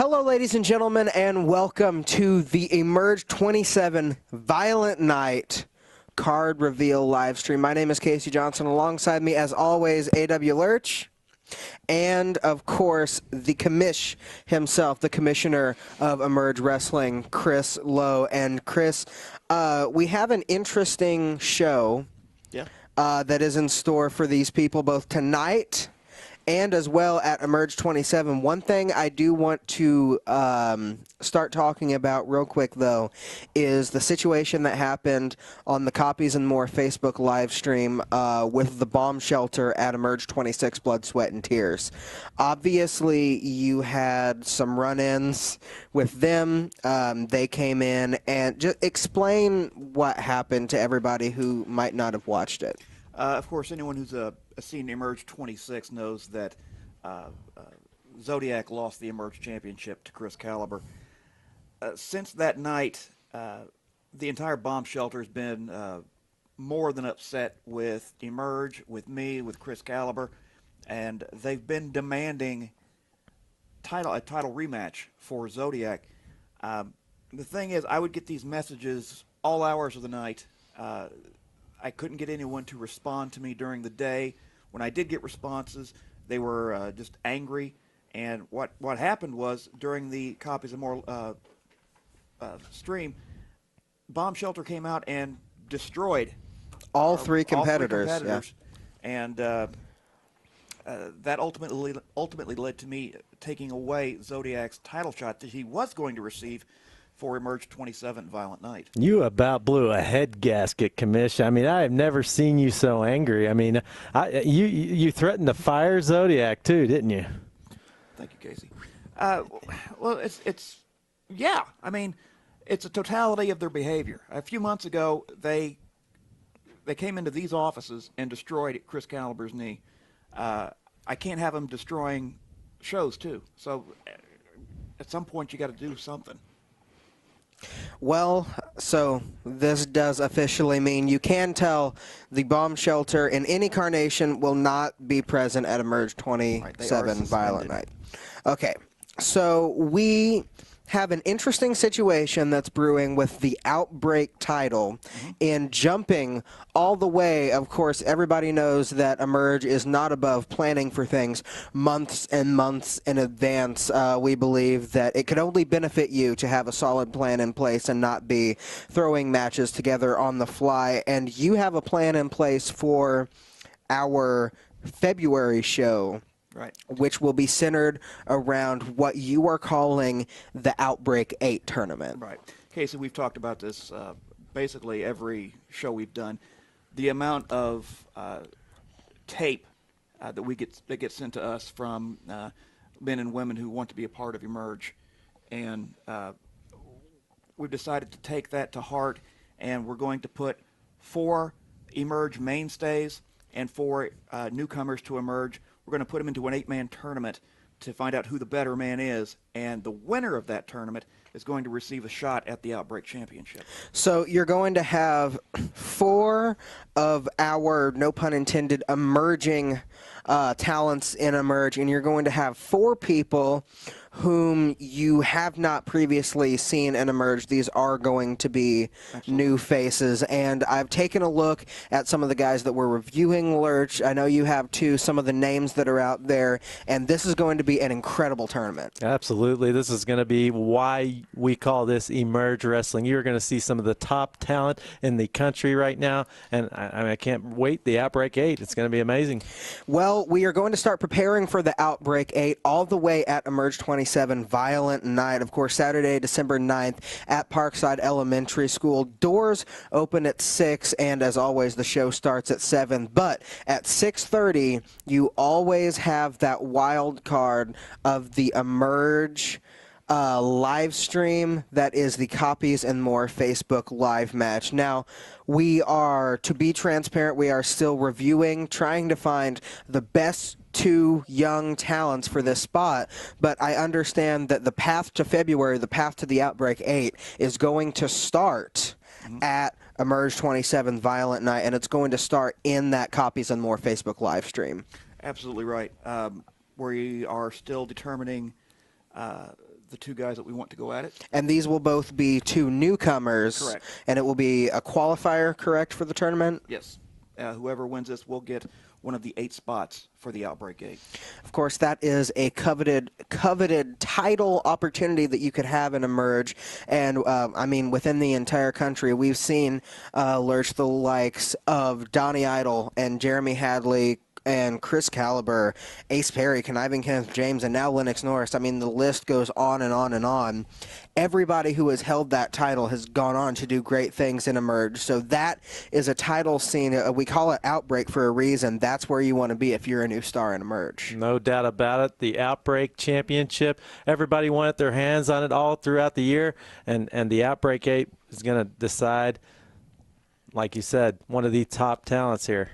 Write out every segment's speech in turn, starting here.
Hello, ladies and gentlemen, and welcome to the Emerge 27 Violent Night card reveal live stream. My name is Casey Johnson. Alongside me, as always, A.W. Lurch. And, of course, the commish himself, the commissioner of Emerge Wrestling, Chris Lowe. And, Chris, we have an interesting show that is in store for these people both tonight and as well at Emerge 27. One thing I do want to start talking about real quick, though, is the situation that happened on the Copies and More Facebook live stream with the bomb shelter at Emerge 26 Blood, Sweat, and Tears. Obviously, you had some run-ins with them. They came in, and just explain what happened to everybody who might not have watched it. Of course, anyone who's seen Emerge 26 knows that Zodiac lost the Emerge Championship to Chris Caliber. Since that night, the entire bomb shelter has been more than upset with Emerge, with me, with Chris Caliber, and they've been demanding a title rematch for Zodiac. The thing is, I would get these messages all hours of the night. I couldn't get anyone to respond to me during the day. When I did get responses, they were just angry. And what happened was, during the Copies and More stream, Bomb Shelter came out and destroyed all three competitors. Yeah. And that ultimately led to me taking away Zodiac's title shot that he was going to receive for Emerge 27 Violent Night. You about blew a head gasket, Commish. I mean, I have never seen you so angry. I mean, you threatened to fire Zodiac too, didn't you? Thank you, Casey. Well, yeah. I mean, it's a totality of their behavior. A few months ago, they came into these offices and destroyed Chris Caliber's knee. I can't have them destroying shows too. So at some point, you got to do something. Well, so this does officially mean you can tell the bomb shelter in any carnation will not be present at Emerge 27 Violent Night. Okay, so we have an interesting situation that's brewing with the Outbreak title in jumping all the way. Of course, everybody knows that Emerge is not above planning for things months and months in advance. We believe that it could only benefit you to have a solid plan in place and not be throwing matches together on the fly. And you have a plan in place for our February show. Right. Which will be centered around what you are calling the Outbreak 8 tournament. Right. Casey, we've talked about this basically every show we've done. The amount of tape that gets sent to us from men and women who want to be a part of Emerge. And we've decided to take that to heart, and we're going to put 4 Emerge mainstays and 4 newcomers to Emerge. We're going to put them into an 8-man tournament to find out who the better man is, and the winner of that tournament is going to receive a shot at the Outbreak Championship. So you're going to have 4 of our, no pun intended, emerging talents in Emerge, and you're going to have 4 people whom you have not previously seen in Emerge. These are going to be new faces, and I've taken a look at some of the guys that we're reviewing, Lurch. I know you have too, some of the names that are out there, and this is going to be an incredible tournament. Absolutely. This is going to be why we call this Emerge Wrestling. You're going to see some of the top talent in the country right now, and I can't wait. The Outbreak 8, it's going to be amazing. Well, we are going to start preparing for the Outbreak 8 all the way at Emerge 27 Violent Night. Of course, Saturday, December 9th at Parkside Elementary School. Doors open at 6, and as always, the show starts at 7. But at 6:30, you always have that wild card of the Emerge live stream. That is the Copies and More Facebook live match. Now, we are, to be transparent, we are still reviewing, trying to find the best 2 young talents for this spot, but I understand that the path to February, the path to the Outbreak 8, is going to start at Emerge 27 Violent Night, and it's going to start in that Copies and More Facebook live stream. Absolutely right. We are still determining the two guys that we want to go at it. And these will both be two newcomers. Correct. And it will be a qualifier, correct, for the tournament? Yes. Whoever wins this will get one of the 8 spots for the Outbreak 8. Of course, that is a coveted title opportunity that you could have in Emerge. And, I mean, within the entire country, we've seen lurch the likes of Donnie Idol and Jeremy Hadley and Chris Caliber, Ace Perry, Conniving Kenneth James, and now Lennox Norris. I mean, the list goes on and on and on. Everybody who has held that title has gone on to do great things in Emerge. So that is a title scene. We call it Outbreak for a reason. That's where you want to be if you're a new star in Emerge. No doubt about it. The Outbreak Championship, everybody wanted their hands on it all throughout the year, and the Outbreak 8 is going to decide, like you said, one of the top talents here.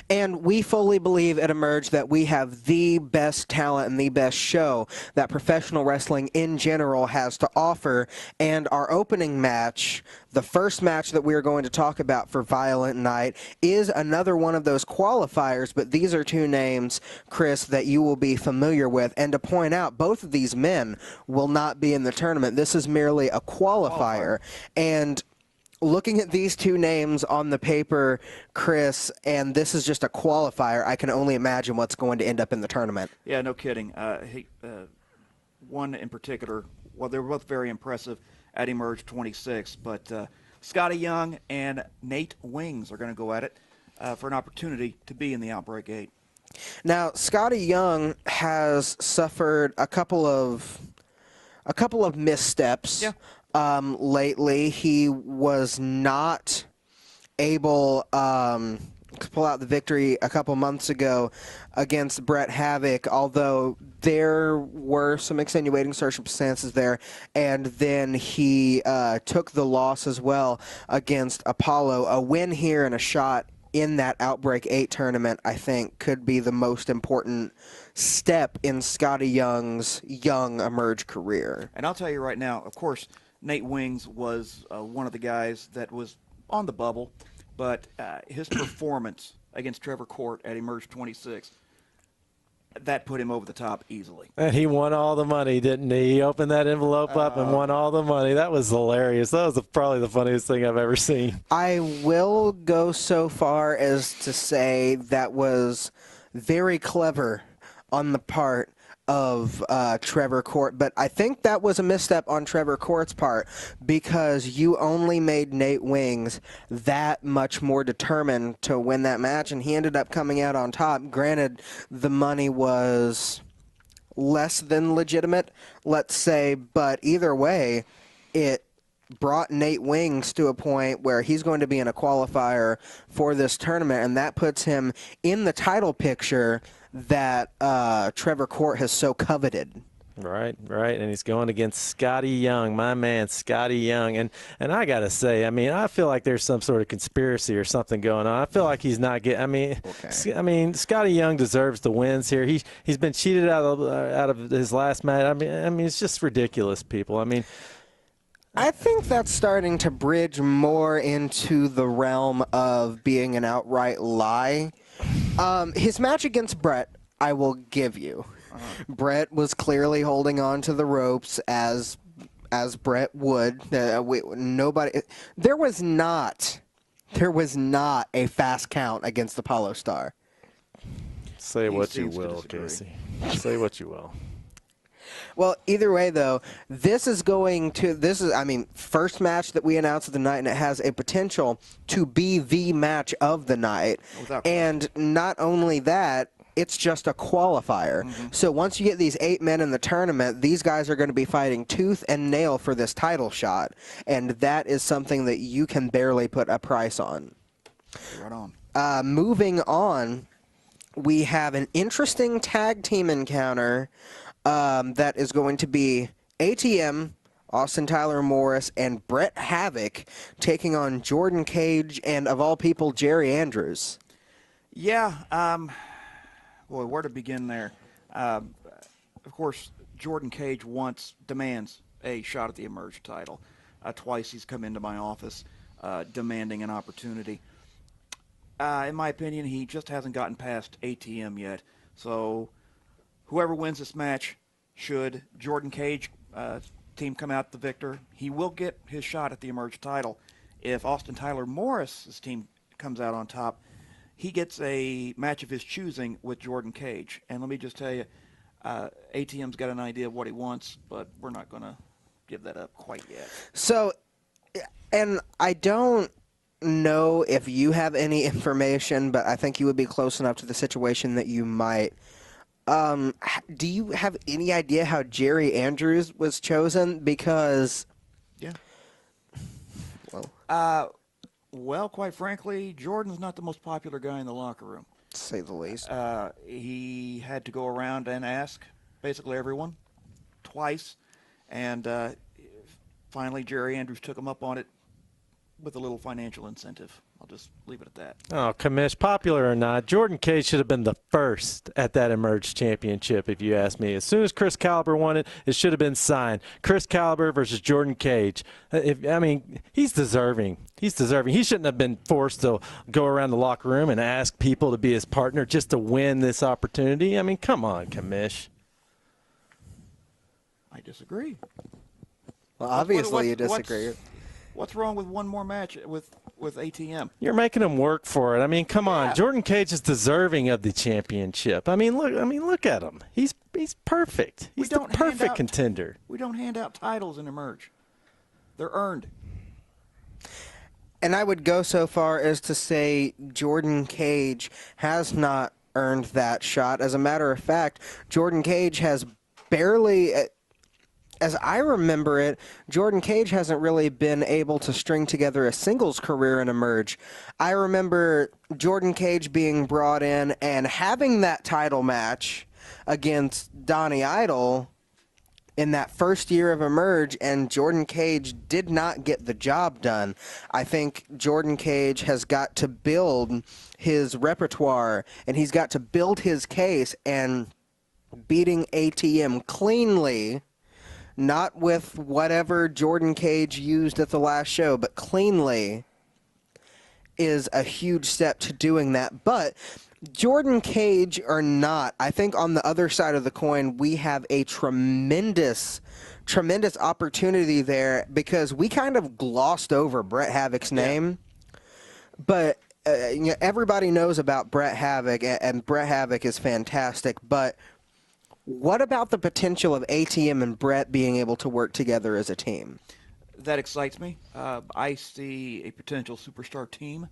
And we fully believe at Emerge that we have the best talent and the best show that professional wrestling in general has to offer. And our opening match, the first match that we are going to talk about for Violent Night, is another one of those qualifiers. But these are two names, Chris, that you will be familiar with. And to point out, both of these men will not be in the tournament. This is merely a qualifier. And looking at these two names on the paper, Chris, and this is just a qualifier, I can only imagine what's going to end up in the tournament. Yeah, no kidding. One in particular, well, they were both very impressive at Emerge 26, but Scotty Young and Nate Wings are going to go at it for an opportunity to be in the Outbreak 8. Now, Scotty Young has suffered a couple of missteps. Yeah. Lately. He was not able to pull out the victory a couple months ago against Brett Havoc, although there were some extenuating circumstances there. And then he took the loss as well against Apollo. A win here and a shot in that Outbreak 8 tournament, I think, could be the most important step in Scotty Young's young Emerge career. And I'll tell you right now, of course, Nate Wings was one of the guys that was on the bubble, but his performance against Trevor Court at Emerge 26, that put him over the top easily. And he won all the money, didn't he? He opened that envelope up and won all the money. That was hilarious. That was probably the funniest thing I've ever seen. I will go so far as to say that was very clever on the part of Trevor Court, but I think that was a misstep on Trevor Court's part because you only made Nate Wings that much more determined to win that match, and he ended up coming out on top. Granted, the money was less than legitimate, let's say, but either way, it brought Nate Wings to a point where he's going to be in a qualifier for this tournament, and that puts him in the title picture that Trevor Court has so coveted. Right, and he's going against Scotty Young, my man, Scotty Young. And I got to say, I mean, I feel like there's some sort of conspiracy or something going on. I feel like he's not getting, I mean, Scotty Young deserves the wins here. He's been cheated out of his last match. I mean, it's just ridiculous, people. I mean, I think that's starting to bridge more into the realm of being an outright lie. His match against Brett, I will give you. Brett was clearly holding on to the ropes as Brett would. There was not a fast count against Apollo Star. Say what you will, Casey. Say what you will. Well, either way, though, this is, I mean, first match that we announced of the night, and it has a potential to be the match of the night. And not only that, it's just a qualifier. So once you get these 8 men in the tournament, these guys are going to be fighting tooth and nail for this title shot. And that is something that you can barely put a price on. Right on. Moving on, we have an interesting tag team encounter that is going to be ATM, Austin Tyler Morris, and Brett Havoc taking on Jordan Cage and, of all people, Jerry Andrews. Yeah, boy, where to begin there? Of course, Jordan Cage demands a shot at the Emerge title. Twice he's come into my office demanding an opportunity. In my opinion, he just hasn't gotten past ATM yet. So whoever wins this match, should Jordan Cage team come out the victor. He will get his shot at the Emerge title. If Austin Tyler Morris's team comes out on top, he gets a match of his choosing with Jordan Cage. And let me just tell you, ATM's got an idea of what he wants, but we're not going to give that up quite yet. So, and I don't know if you have any information, but I think you would be close enough to the situation that you might. Do you have any idea how Jerry Andrews was chosen? Because, yeah. Well, well, quite frankly, Jordan's not the most popular guy in the locker room, to say the least. He had to go around and ask basically everyone twice, and finally Jerry Andrews took him up on it with a little financial incentive. I'll just leave it at that. Oh, Commish, popular or not, Jordan Cage should have been the first at that Emerge Championship, if you ask me. As soon as Chris Caliber won it, it should have been signed. Chris Caliber versus Jordan Cage. He's deserving. He's deserving. He shouldn't have been forced to go around the locker room and ask people to be his partner just to win this opportunity. I mean, come on, Commish. I disagree. Well, obviously you disagree. What's wrong with one more match with ATM? You're making him work for it. I mean, come on. Jordan Cage is deserving of the championship. Look at him. He's perfect. He's the perfect contender. We don't hand out titles in Emerge. They're earned. And I would go so far as to say Jordan Cage has not earned that shot. As a matter of fact, Jordan Cage has barely, as I remember it, Jordan Cage hasn't really been able to string together a singles career in Emerge. I remember Jordan Cage being brought in and having that title match against Donnie Idol in that first year of Emerge, and Jordan Cage did not get the job done. I think Jordan Cage has got to build his repertoire, and he's got to build his case, and beating ATM cleanly, not with whatever Jordan Cage used at the last show, but cleanly, is a huge step to doing that. But Jordan Cage or not, I think on the other side of the coin, we have a tremendous opportunity there, because we kind of glossed over Bret Havoc's name. But everybody knows about Bret Havoc, and Bret Havoc is fantastic. But what about the potential of ATM and Bret being able to work together as a team? That excites me. I see a potential superstar team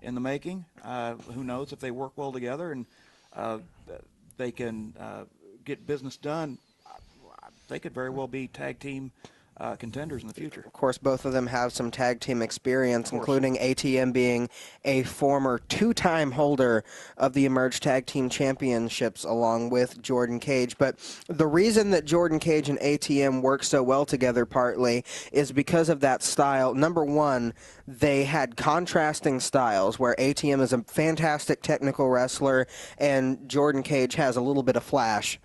in the making. Who knows if they work well together and they can get business done. They could very well be tag team contenders in the future. Of course, both of them have some tag team experience, including ATM being a former two-time holder of the Emerge Tag Team Championships along with Jordan Cage. But the reason that Jordan Cage and ATM work so well together partly is because of that style. Number one, they had contrasting styles where ATM is a fantastic technical wrestler and Jordan Cage has a little bit of flash.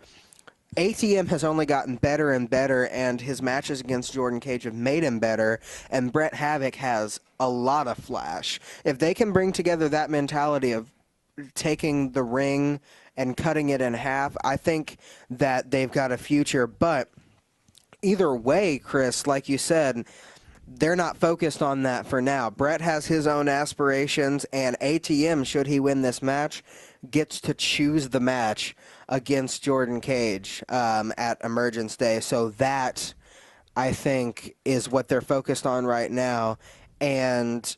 ATM has only gotten better and better, and his matches against Jordan Cage have made him better, and Bret Havoc has a lot of flash. If they can bring together that mentality of taking the ring and cutting it in half, I think that they've got a future. But either way, Chris, like you said, they're not focused on that for now. Bret has his own aspirations, and ATM, should he win this match, gets to choose the match against Jordan Cage at Emergence Day. So that, I think, is what they're focused on right now. And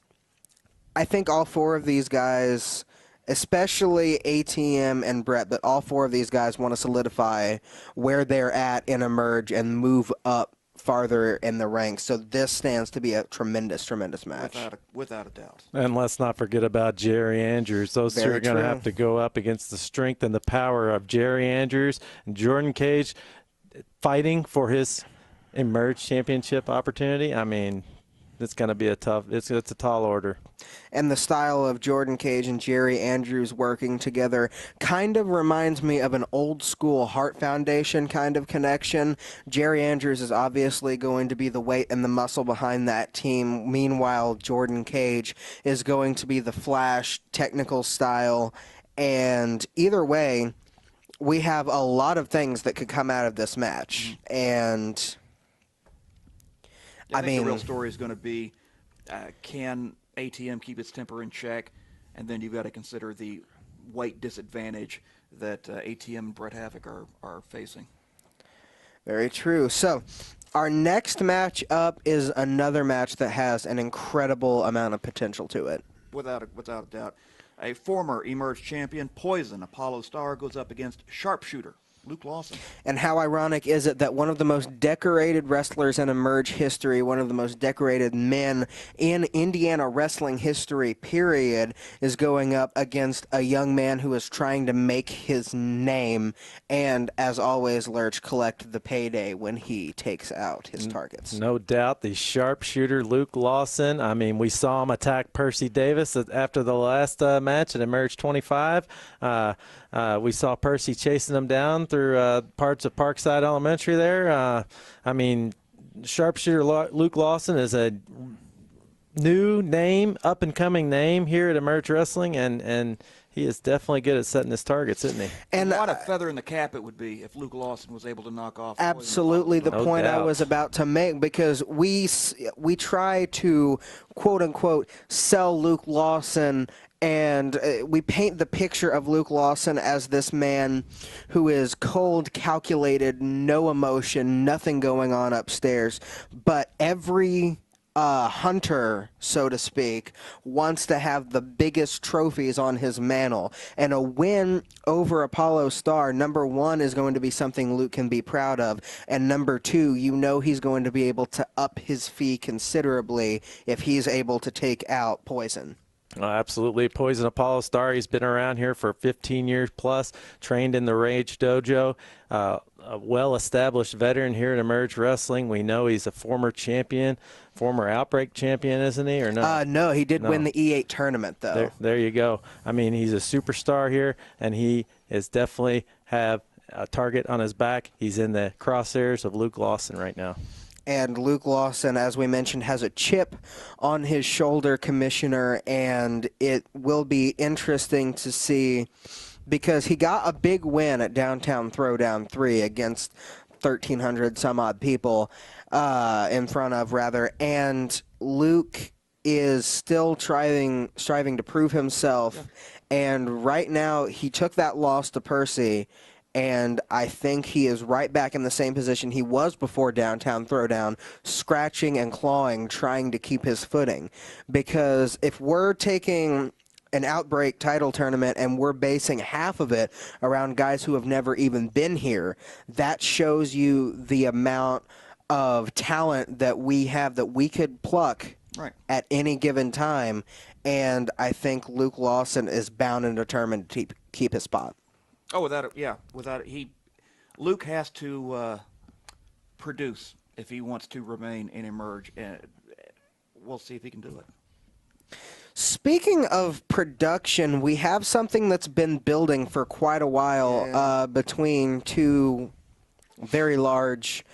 I think all four of these guys, especially ATM and Bret, but all four of these guys want to solidify where they're at in Emerge and move up farther in the ranks. So this stands to be a tremendous match. Without a doubt. And let's not forget about Jerry Andrews. Those two are going to have to go up against the strength and the power of Jerry Andrews and Jordan Cage fighting for his Emerge Championship opportunity. I mean, it's going to be it's a tall order. And the style of Jordan Cage and Jerry Andrews working together kind of reminds me of an old school Hart Foundation kind of connection. Jerry Andrews is obviously going to be the weight and the muscle behind that team. Meanwhile, Jordan Cage is going to be the flash, technical style. And either way, we have a lot of things that could come out of this match. And I think the real story is going to be, can ATM keep its temper in check? And then you've got to consider the weight disadvantage that ATM and Brett Havoc are facing. Very true. So our next match up is another match that has an incredible amount of potential to it. Without a doubt. A former Emerge champion, Poison, Apollo Star, goes up against Sharpshooter, Luke Lawson. And how ironic is it that one of the most decorated wrestlers in Emerge history, one of the most decorated men in Indiana wrestling history, period, is going up against a young man who is trying to make his name and, as always, Lurch, collect the payday when he takes out his targets. No doubt, the sharpshooter Luke Lawson. I mean, we saw him attack Percy Davis after the last match at Emerge 25. We saw Percy chasing him down through parts of Parkside Elementary there. I mean, sharpshooter Luke Lawson is a new name, up-and-coming name here at Emerge Wrestling, and he is definitely good at setting his targets, isn't he? And what a feather in the cap it would be if Luke Lawson was able to knock off. Absolutely the point I was about to make, because we try to, quote-unquote, sell Luke Lawson, and we paint the picture of Luke Lawson as this man who is cold, calculated, no emotion, nothing going on upstairs. But every hunter, so to speak, wants to have the biggest trophies on his mantle. And a win over Apollo Star, number one, is going to be something Luke can be proud of. And number two, you know he's going to be able to up his fee considerably if he's able to take out Poison. Absolutely. Poison Apollo Star, he's been around here for 15 years plus, trained in the Rage Dojo, a well-established veteran here at Emerge Wrestling. We know he's a former champion, former Outbreak champion, isn't he, or no? No, he did win the E8 tournament, though. There you go. I mean, he's a superstar here, and he is definitely have a target on his back. He's in the crosshairs of Luke Lawson right now. And Luke Lawson, as we mentioned, has a chip on his shoulder, Commissioner, and it will be interesting to see because he got a big win at Downtown Throwdown 3 against 1,300 some odd people in front of, rather, and Luke is still striving to prove himself, and right now he took that loss to Percy, and I think he is right back in the same position he was before Downtown Throwdown, scratching and clawing, trying to keep his footing. Because if we're taking an Outbreak title tournament and we're basing half of it around guys who have never even been here, that shows you the amount of talent that we have that we could pluck at any given time. And I think Luke Lawson is bound and determined to keep his spot. Oh, without it. Luke has to produce if he wants to remain in Emerge, and we'll see if he can do it. Speaking of production, we have something that's been building for quite a while between two very large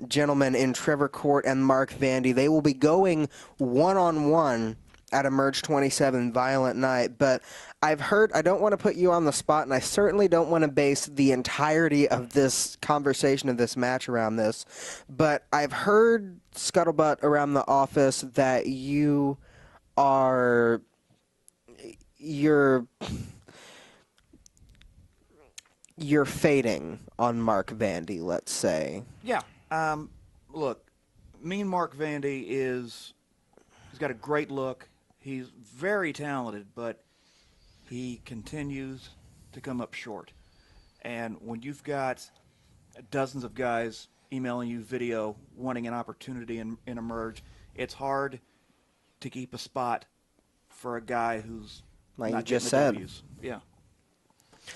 gentlemen in Trevor Court and Mark Vandy. They will be going one-on-one at Emerge 27 Violent Night, but I've heard, I don't want to put you on the spot, and I certainly don't want to base the entirety of this conversation of this match around this, but I've heard scuttlebutt around the office that you're fading on Mark Vandy, let's say. Yeah. Look, Mean Mark Vandy he's got a great look. He's very talented, but he continues to come up short. And when you've got dozens of guys emailing you video wanting an opportunity in Emerge, it's hard to keep a spot for a guy who's like not you just getting the said. W's. Yeah.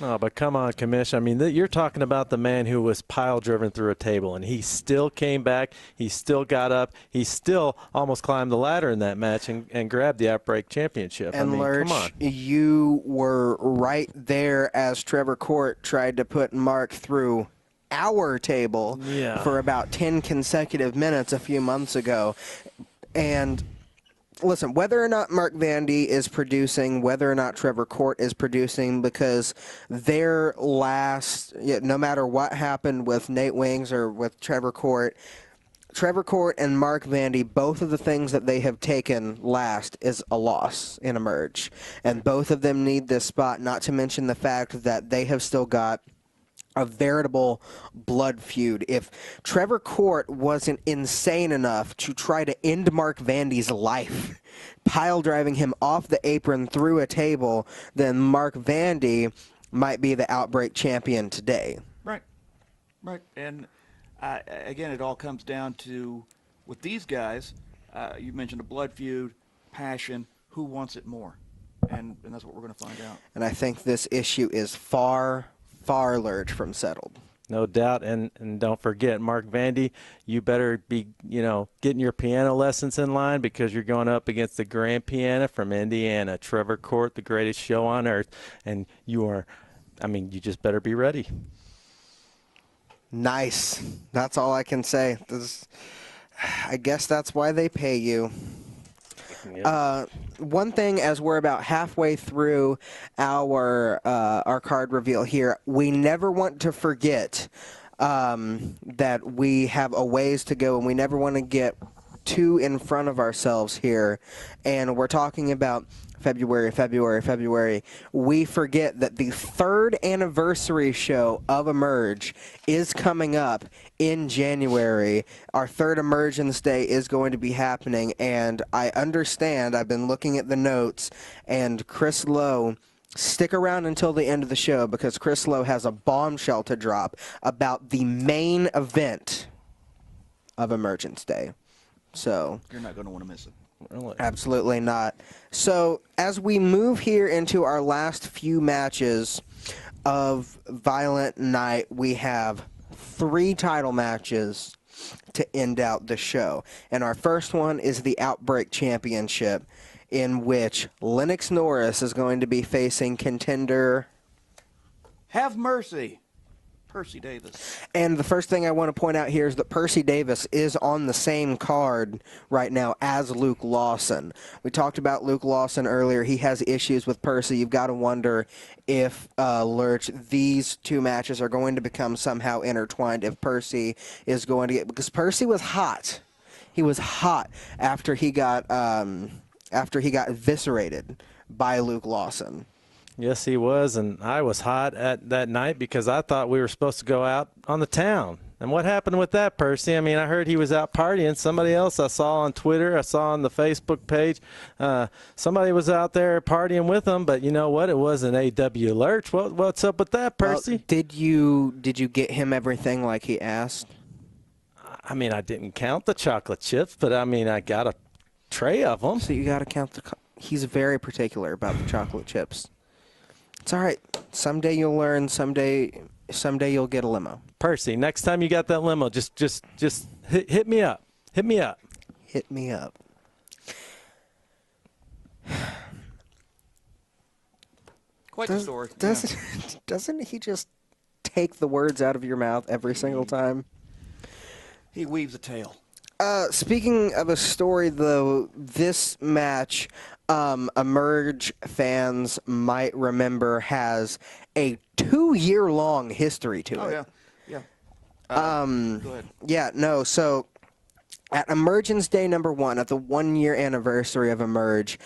Oh, but come on, Commish. I mean, you're talking about the man who was pile-driven through a table, and he still came back. He still got up. He still almost climbed the ladder in that match and grabbed the Outbreak Championship. And I mean, Lurch, come on. you were right there as Trevor Court tried to put Mark through our table for about 10 consecutive minutes a few months ago. And listen, whether or not Mark Vandy is producing, whether or not Trevor Court is producing, because their last, no matter what happened with Nate Wings or with Trevor Court, Trevor Court and Mark Vandy, both of the things that they have taken last is a loss in Emerge. And both of them need this spot, not to mention the fact that they have still got a veritable blood feud. If Trevor Court wasn't insane enough to try to end Mark Vandy's life, pile driving him off the apron through a table, then Mark Vandy might be the Outbreak champion today. Right. And again, it all comes down to, with these guys, you mentioned a blood feud, passion, who wants it more? And that's what we're going to find out. And I think this issue is far Lurch from settled. No doubt, and don't forget, Mark Vandy, you better be, getting your piano lessons in line, because you're going up against the grand piano from Indiana, Trevor Court, the greatest show on earth, and you just better be ready. Nice. That's all I can say. I guess that's why they pay you. Yep. One thing, as we're about halfway through our card reveal here, we never want to forget that we have a ways to go, and we never want to get too in front of ourselves here. And we're talking about February. We forget that the 3rd anniversary show of Emerge is coming up in January. Our 3rd Emergence Day is going to be happening, and I understand, I've been looking at the notes, and Chris Lowe, stick around until the end of the show, because Chris Lowe has a bombshell to drop about the main event of Emergence Day. So you're not going to want to miss it. Really? Absolutely not. So as we move here into our last few matches of Violent Night, we have 3 title matches to end out the show. And our first one is the Outbreak Championship, in which Lennox Norris is going to be facing contender Have Mercy, Percy Davis. And the first thing I want to point out here is that Percy Davis is on the same card right now as Luke Lawson. We talked about Luke Lawson earlier. He has issues with Percy. You've got to wonder if, Lurch, these 2 matches are going to become somehow intertwined, if Percy is going to get, because Percy was hot. He was hot after he got eviscerated by Luke Lawson. Yes, he was, and I was hot at that night because I thought we were supposed to go out on the town. And what happened with that, Percy? I mean, I heard he was out partying. Somebody else I saw on Twitter, I saw on the Facebook page, somebody was out there partying with him, but you know what? It wasn't A.W. Lurch. What's up with that, Percy? Well, did you get him everything like he asked? I mean, I didn't count the chocolate chips, but I mean, I got a tray of them. So you got to count he's very particular about the chocolate chips. It's all right. Someday you'll learn. Someday you'll get a limo. Percy, next time you got that limo, just hit me up. Hit me up. Hit me up. Quite the story. Doesn't he just take the words out of your mouth every single time? He weaves a tale. Speaking of a story, though, this match, Emerge fans might remember, has a 2-year-long history to it. Yeah. Go ahead. Yeah, no, so at Emergence Day #1, at the 1-year anniversary of Emerge,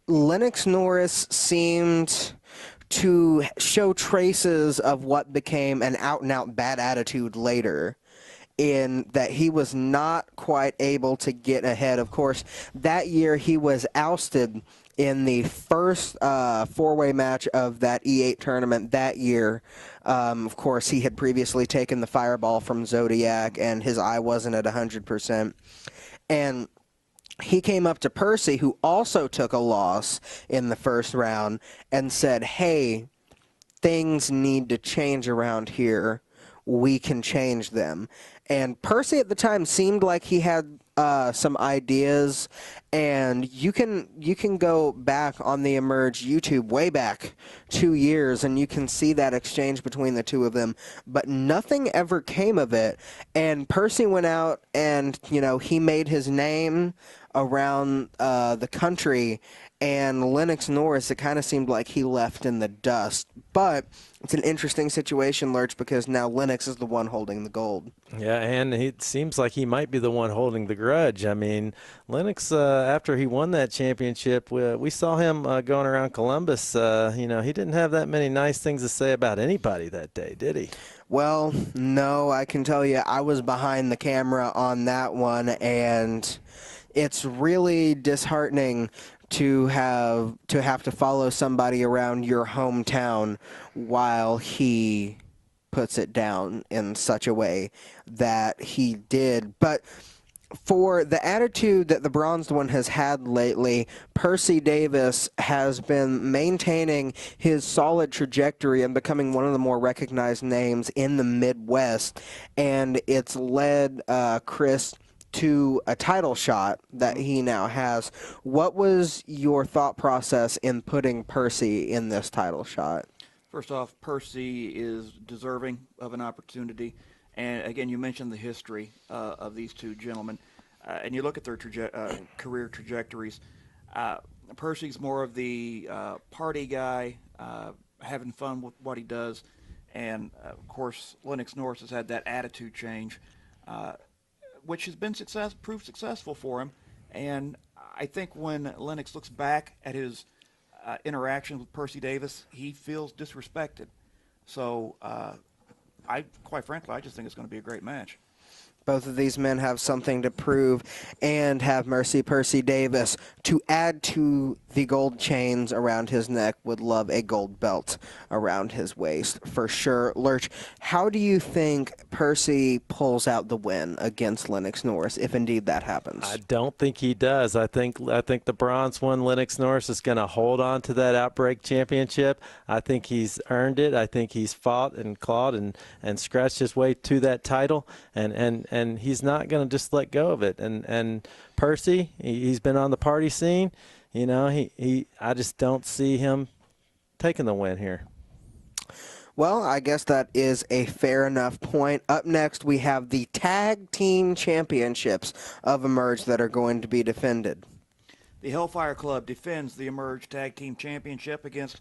Lennox Norris seemed to show traces of what became an out-and-out bad attitude later, in that he was not quite able to get ahead. Of course, that year he was ousted in the first 4-way match of that E8 tournament that year. Of course, he had previously taken the fireball from Zodiac, and his eye wasn't at 100%. And he came up to Percy, who also took a loss in the first round, and said, hey, things need to change around here. We can change them. And Percy at the time seemed like he had some ideas, And you can go back on the Emerge YouTube way back 2 years, and you can see that exchange between the two of them. But nothing ever came of it. And Percy went out and, he made his name around the country, and Lennox Norris, it kind of seemed like he left in the dust. But it's an interesting situation, Lurch, because now Lennox is the one holding the gold. Yeah, and it seems like he might be the one holding the grudge. I mean, Lennox, after he won that championship, we saw him going around Columbus. He didn't have that many nice things to say about anybody that day, did he? Well, no, I can tell you I was behind the camera on that one, and it's really disheartening to have to follow somebody around your hometown while he puts it down in such a way that he did. But for the attitude that the bronzed one has had lately, Percy Davis has been maintaining his solid trajectory and becoming one of the more recognized names in the Midwest, and it's led Chris to a title shot that he now has. What was your thought process in putting Percy in this title shot? First off, Percy is deserving of an opportunity. And again, you mentioned the history of these two gentlemen. And you look at their career trajectories. Percy's more of the party guy, having fun with what he does. And, of course, Lennox Norris has had that attitude change, which has been proved successful for him. And I think when Lennox looks back at his interaction with Percy Davis, he feels disrespected. So, quite frankly, I just think it's going to be a great match. Both of these men have something to prove, and have Percy Davis, to add to the gold chains around his neck, would love a gold belt around his waist for sure. Lurch, how do you think Percy pulls out the win against Lennox Norris, if indeed that happens? I don't think he does. I think the bronze one, Lennox Norris, is going to hold on to that Outbreak Championship. I think he's earned it. I think he's fought and clawed and scratched his way to that title, and he's not going to just let go of it. And Percy, he's been on the party scene. I just don't see him taking the win here. Well, I guess that is a fair enough point. Up next, we have the Tag Team Championships of Emerge that are going to be defended. The Hellfire Club defends the Emerge Tag Team Championship against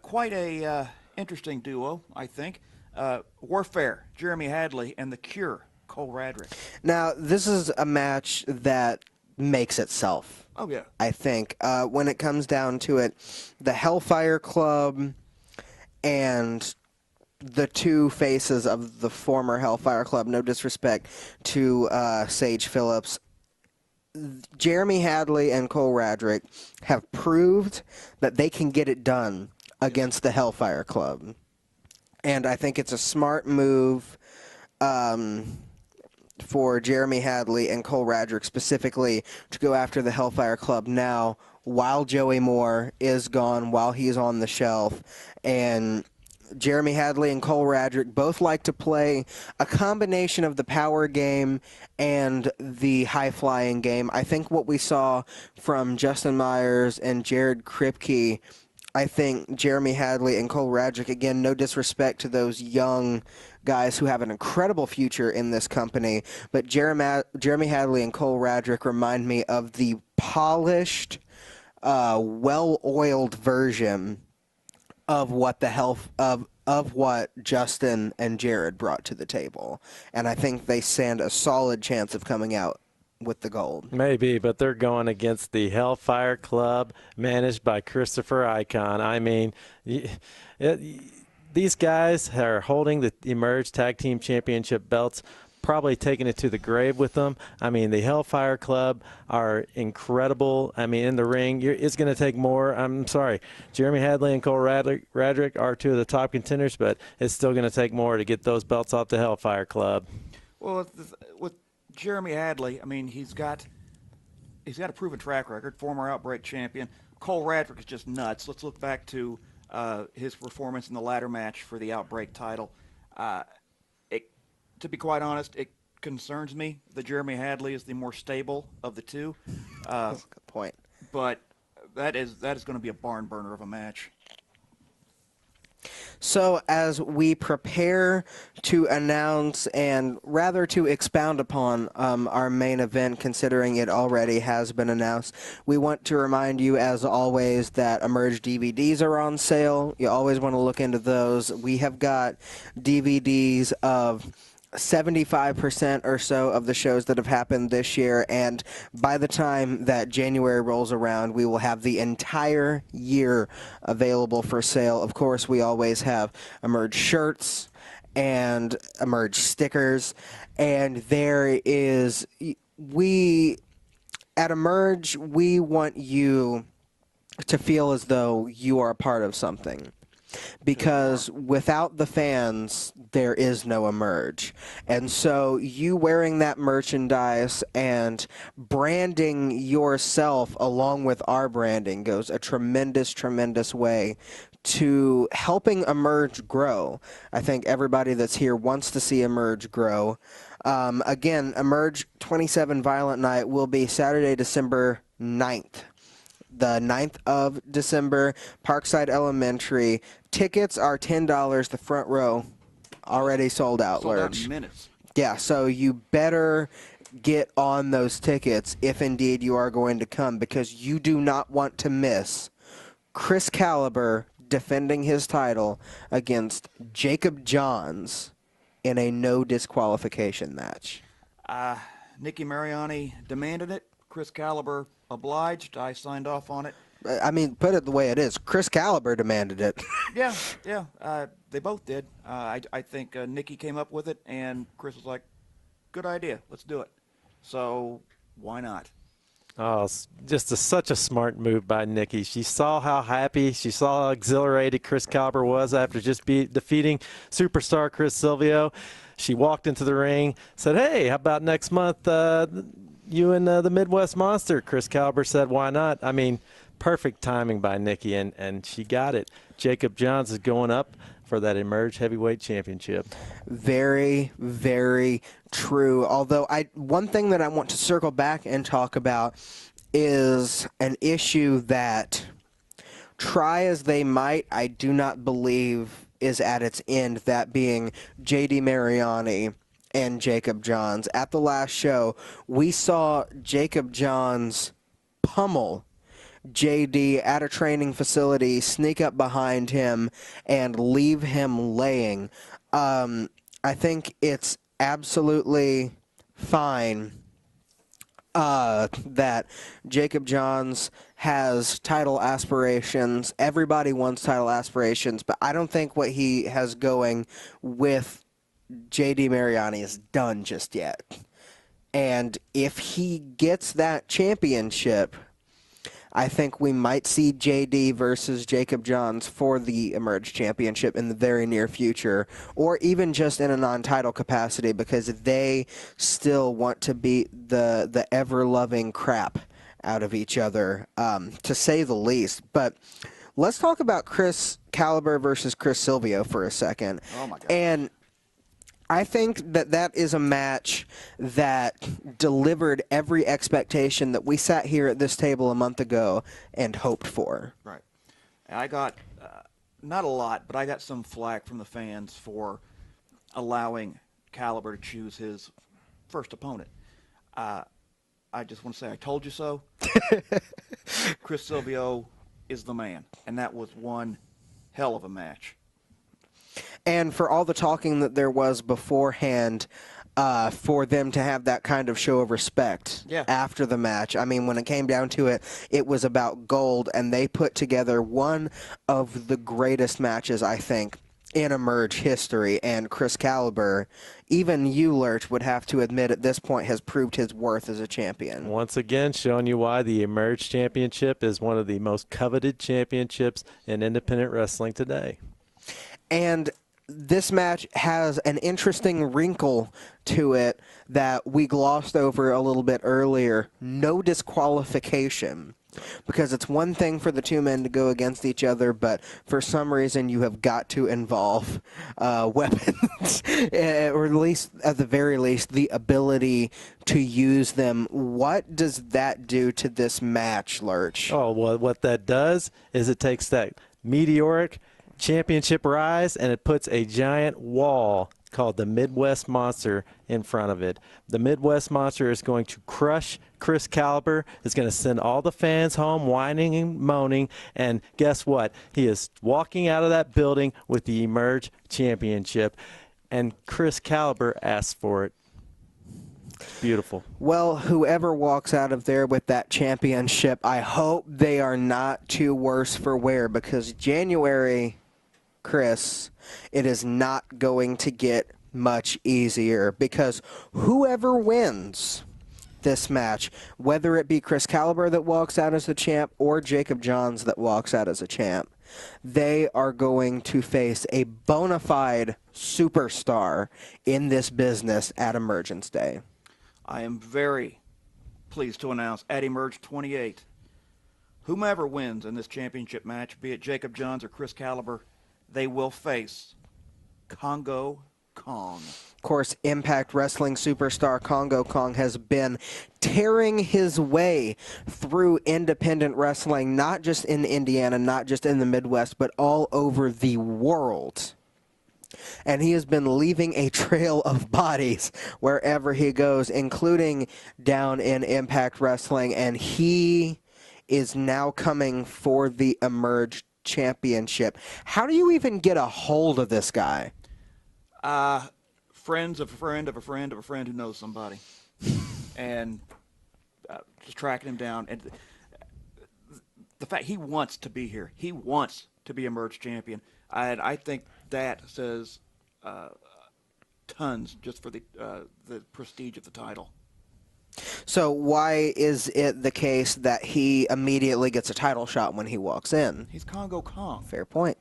quite a interesting duo, I think. Warfare, Jeremy Hadley, and The Cure, Cole Radrick. Now, this is a match that makes itself. Oh, yeah. I think. When it comes down to it, the Hellfire Club and the two faces of the former Hellfire Club, no disrespect to Sage Phillips, Jeremy Hadley and Cole Radrick have proved that they can get it done against the Hellfire Club. And I think it's a smart move for Jeremy Hadley and Cole Radrick specifically to go after the Hellfire Club now while Joey Moore is gone, while he's on the shelf. And Jeremy Hadley and Cole Radrick both like to play a combination of the power game and the high-flying game. I think what we saw from Justin Myers and Jared Kripke, I think Jeremy Hadley and Cole Radrick, again, no disrespect to those young guys who have an incredible future in this company, but Jeremy Hadley and Cole Radrick remind me of the polished, well-oiled version of what of what Justin and Jared brought to the table. And I think they stand a solid chance of coming out with the gold. Maybe, but they're going against the Hellfire Club managed by Christopher Icon. I mean, these guys are holding the Emerge Tag Team Championship belts, probably taking it to the grave with them. I mean, the Hellfire Club are incredible. I mean, in the ring, it's going to take more. I'm sorry. Jeremy Hadley and Cole Radrick are two of the top contenders, but it's still going to take more to get those belts off the Hellfire Club. Well, with Jeremy Hadley, I mean, he's got a proven track record, former Outbreak champion. Cole Radrick is just nuts. Let's look back to his performance in the ladder match for the Outbreak title. To be quite honest, it concerns me that Jeremy Hadley is the more stable of the two. That's a good point. But that is going to be a barn burner of a match. So as we prepare to announce and rather to expound upon our main event, considering it already has been announced, we want to remind you, as always, that Emerge DVDs are on sale. You always want to look into those. We have got DVDs of 75% or so of the shows that have happened this year, and by the time that January rolls around, we will have the entire year available for sale. Of course, we always have Emerge shirts and Emerge stickers, and there is, at Emerge, we want you to feel as though you are a part of something. Because without the fans, there is no Emerge. And so you wearing that merchandise and branding yourself along with our branding goes a tremendous, tremendous way to helping Emerge grow. I think everybody that's here wants to see Emerge grow. Again, Emerge 27 Violent Night will be Saturday, December 9th. The 9th of December, Parkside Elementary. Tickets are $10. The front row already sold out, Sold out Lurch. in minutes. Yeah, so you better get on those tickets if indeed you are going to come, because you do not want to miss Chris Caliber defending his title against Jacob Johns in a no disqualification match. Nicky Mariani demanded it. Chris Caliber obliged. I signed off on it. I mean, put it the way it is. Chris Caliber demanded it. Yeah. They both did. I think Nicky came up with it, and Chris was like, good idea. Let's do it. So why not? Oh, it's just such a smart move by Nikki. She saw how happy, she saw how exhilarated Chris Caliber was after just defeating superstar Chris Silvio. She walked into the ring, said, hey, how about next month you and the Midwest Monster? Chris Caliber said, why not? I mean, perfect timing by Nikki, and she got it. Jacob Johns is going up for that Emerge Heavyweight Championship. Very, very true. Although one thing that I want to circle back and talk about is an issue that, try as they might, I do not believe is at its end, that being J.D. Mariani and Jacob Johns. At the last show, we saw Jacob Johns pummel JD at a training facility, sneak up behind him, and leave him laying. I think it's absolutely fine that Jacob Johns has title aspirations. Everybody wants title aspirations, but I don't think what he has going with J.D. Mariani is done just yet. And if he gets that championship, I think we might see JD versus Jacob Johns for the Emerge Championship in the very near future, or even just in a non-title capacity, because they still want to beat the ever-loving crap out of each other, to say the least. But let's talk about Chris Caliber versus Chris Silvio for a second. Oh, my God. And I think that is a match that delivered every expectation that we sat here at this table a month ago and hoped for. Right. And I got, not a lot, but I got some flack from the fans for allowing Caliber to choose his first opponent. I just want to say I told you so. Chris Silvio is the man, and that was one hell of a match. And for all the talking that there was beforehand, for them to have that kind of show of respect after the match. I mean, when it came down to it, it was about gold, and they put together one of the greatest matches, I think, in Emerge history. And Chris Caliber, even you, Lurch, would have to admit at this point has proved his worth as a champion. Once again, showing you why the Emerge Championship is one of the most coveted championships in independent wrestling today. And this match has an interesting wrinkle to it that we glossed over a little bit earlier. No disqualification. Because it's one thing for the two men to go against each other, but for some reason you have got to involve weapons, or at the very least, the ability to use them. What does that do to this match, Lurch? Oh, well, what that does is it takes that meteoric championship rise and it puts a giant wall called the Midwest Monster in front of it. The Midwest Monster is going to crush Chris Caliber, is going to send all the fans home whining and moaning, and guess what? He is walking out of that building with the Emerge Championship, and Chris Caliber asked for it. Beautiful. Well, whoever walks out of there with that championship, I hope they are not too worse for wear, because January, Chris, it is not going to get much easier, because whoever wins this match, whether it be Chris Caliber that walks out as the champ or Jacob Johns that walks out as a champ, they are going to face a bona fide superstar in this business at Emergence Day. I am very pleased to announce at Emerge 28, whomever wins in this championship match, be it Jacob Johns or Chris Caliber, they will face Congo Kong. Of course, Impact Wrestling superstar Congo Kong has been tearing his way through independent wrestling, not just in Indiana, not just in the Midwest, but all over the world. And he has been leaving a trail of bodies wherever he goes, including down in Impact Wrestling. And he is now coming for the Emerge Championship. How do you even get a hold of this guy? Friends of a friend of a friend of a friend who knows somebody. And just tracking him down. And the fact he wants to be here. He wants to be Emerge champion. And I think that says tons just for the prestige of the title. So why is it the case that he immediately gets a title shot when he walks in? He's Congo Kong. Fair point.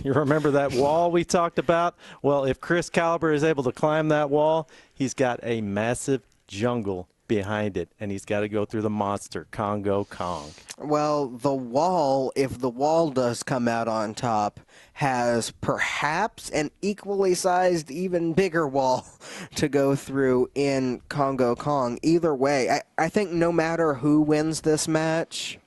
You remember that wall we talked about? Well, if Chris Caliber is able to climb that wall, he's got a massive jungle behind it, and he's got to go through the monster, Congo Kong. Well, the wall, if the wall does come out on top, has perhaps an equally sized, even bigger wall to go through in Congo Kong. Either way, I think no matter who wins this match,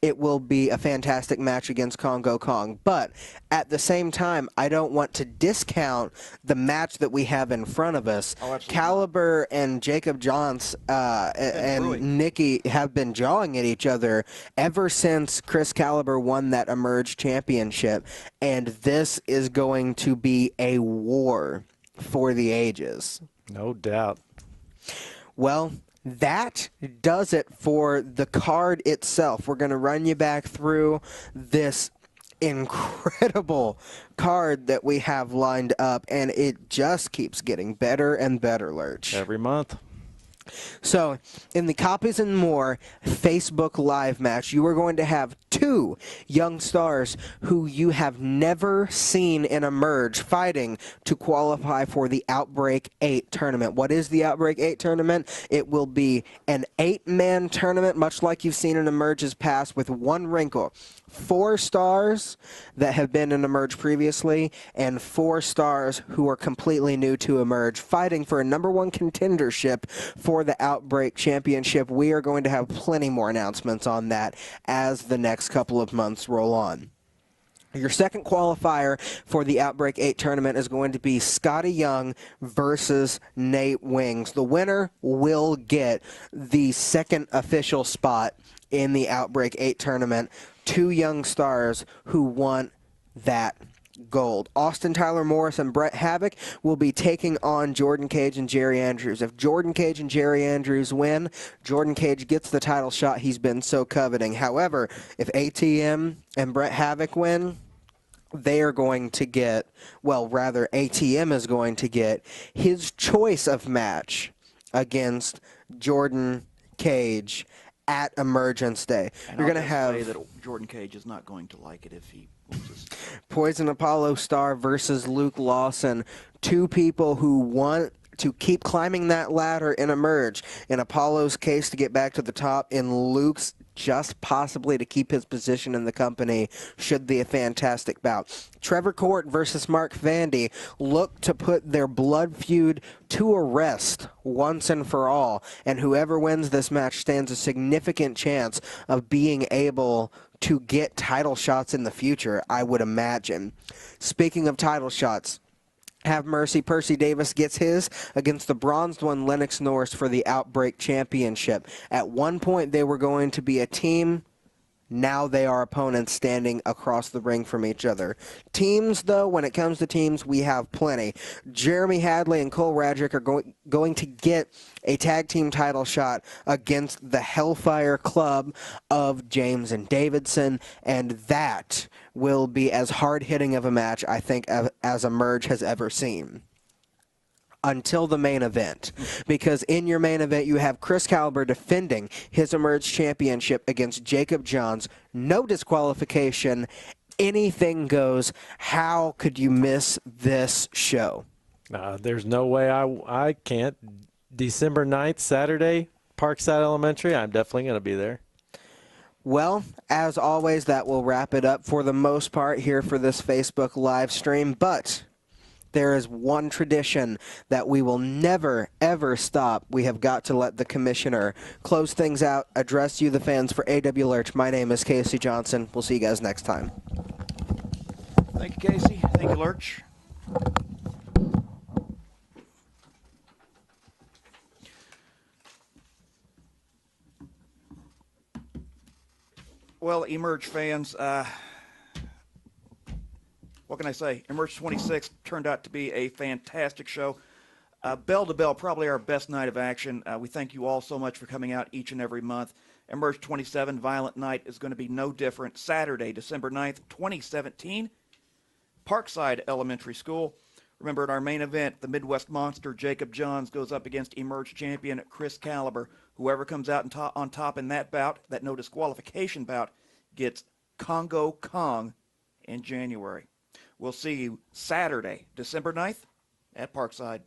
it will be a fantastic match against Congo Kong. But at the same time, I don't want to discount the match that we have in front of us. Oh, absolutely. Caliber and Jacob Johns and Nikki have been jawing at each other ever since Chris Caliber won that Emerge Championship. And this is going to be a war for the ages. No doubt. Well, that does it for the card itself. We're going to run you back through this incredible card that we have lined up, and it just keeps getting better and better, Lurch. Every month. So, in the Copies and More Facebook Live match, you are going to have two young stars who you have never seen in Emerge fighting to qualify for the Outbreak 8 tournament. What is the Outbreak 8 tournament? It will be an 8-man tournament, much like you've seen in Emerge's past, with one wrinkle. 4 stars that have been in Emerge previously, and 4 stars who are completely new to Emerge, fighting for a #1 contendership for the Outbreak Championship. We are going to have plenty more announcements on that as the next couple of months roll on. Your second qualifier for the Outbreak 8 tournament is going to be Scotty Young versus Nate Wings. The winner will get the second official spot in the Outbreak 8 tournament. 2 young stars who want that gold. Austin Tyler Morris and Brett Havoc will be taking on Jordan Cage and Jerry Andrews. If Jordan Cage and Jerry Andrews win, Jordan Cage gets the title shot he's been so coveting. However, if ATM and Brett Havoc win, they are going to get, well, rather ATM is going to get his choice of match against Jordan Cage at Emergence Day. And You're going to I'll have say that Jordan Cage is not going to like it if he loses. Poison Apollo Star versus Luke Lawson. 2 people who want to keep climbing that ladder and emerge. In Apollo's case, to get back to the top. In Luke's, just possibly to keep his position in the company, should be a fantastic bout. Trevor Court versus Mark Vandy look to put their blood feud to a rest once and for all, and whoever wins this match stands a significant chance of being able to get title shots in the future, I would imagine. Speaking of title shots, have mercy, Percy Davis gets his against the bronzed one, Lennox Norris, for the Outbreak Championship. At one point, they were going to be a team. Now they are opponents standing across the ring from each other. Teams, though, when it comes to teams, we have plenty. Jeremy Hadley and Cole Radrick are going to get a tag team title shot against the Hellfire Club of James and Davidson, and that will be as hard-hitting of a match, I think, as Emerge has ever seen. Until the main event, because in your main event you have Chris Caliber defending his Emerge Championship against Jacob Johns. No disqualification, anything goes. How could you miss this show? There's no way I can't. December 9th, Saturday, Parkside Elementary. I'm definitely going to be there. Well, as always, that will wrap it up for the most part here for this Facebook live stream, but there is one tradition that we will never, ever stop. We have got to let the commissioner close things out, address you, the fans, for AW Lurch. My name is Casey Johnson. We'll see you guys next time. Thank you, Casey. Thank you, Lurch. Well, Emerge fans, what can I say? Emerge 26 turned out to be a fantastic show. Bell to bell, probably our best night of action. We thank you all so much for coming out each and every month. Emerge 27 Violent Night is going to be no different. Saturday, December 9th, 2017, Parkside Elementary School. Remember, in our main event, the Midwest Monster, Jacob Johns, goes up against Emerge champion Chris Caliber. Whoever comes out on top in that bout, that no disqualification bout, gets Congo Kong in January. We'll see you Saturday, December 9th at Parkside.